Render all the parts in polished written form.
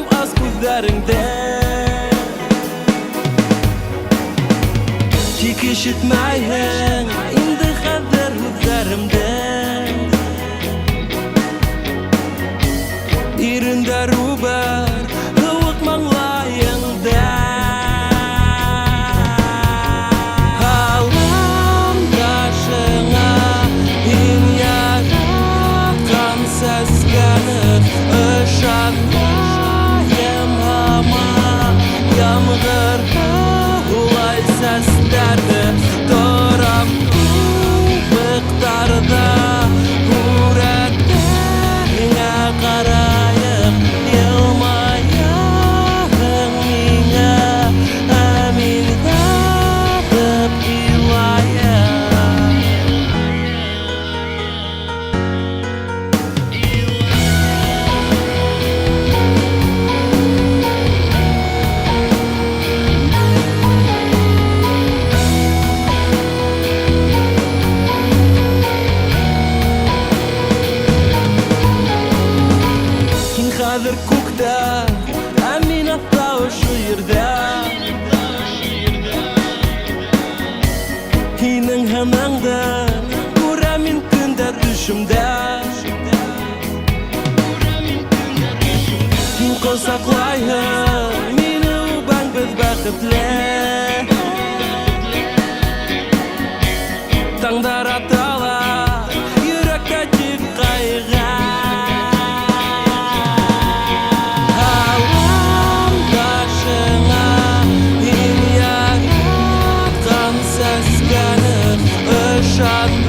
Ем аз күзләреңдә Тик ишетмәйһең инде хәзер үзләремдә Ирендә рубар һыуык маңлайыңда Һалымдашыңа һин яраткан сәскәне ышанмайым һаман Ямгыр улай сәсләрде торам күбектарда Күрәтеңә караеп елмаяһың миңа Ә мин ятып илаям Хәзер күктә, ә мин астта ошо ердә Һинең һәмәңдә күрәм мин көндә төшемдә Һин косаклайһың мине үбәң без бәхетле Таңдар аталар йөрәккә тик кайгы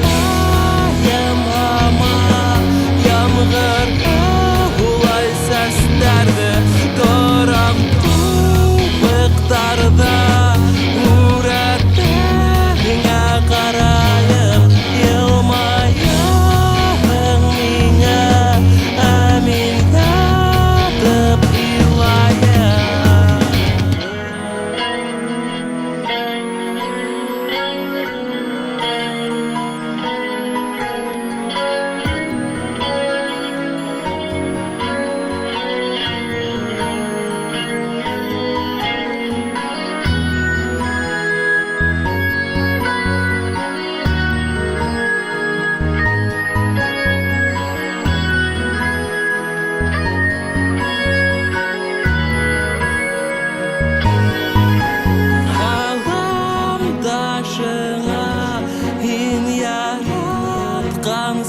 Ышанмайым һаман ямгыр улай сәсләрде торам күбектарда Күрәтеңә караеп елмаяһың миңа Ә мин ятып илаям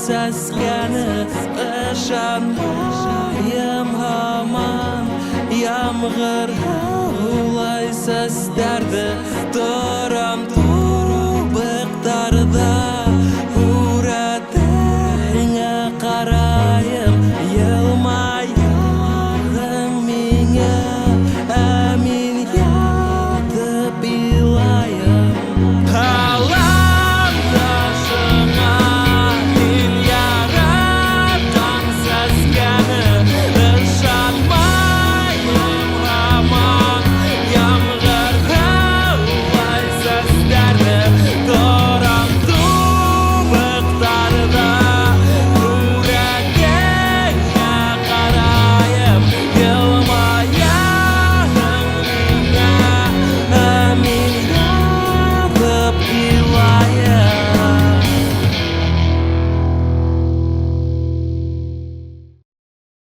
Сәскәне ышанмайым һаман Ямгыр улай сәсләрде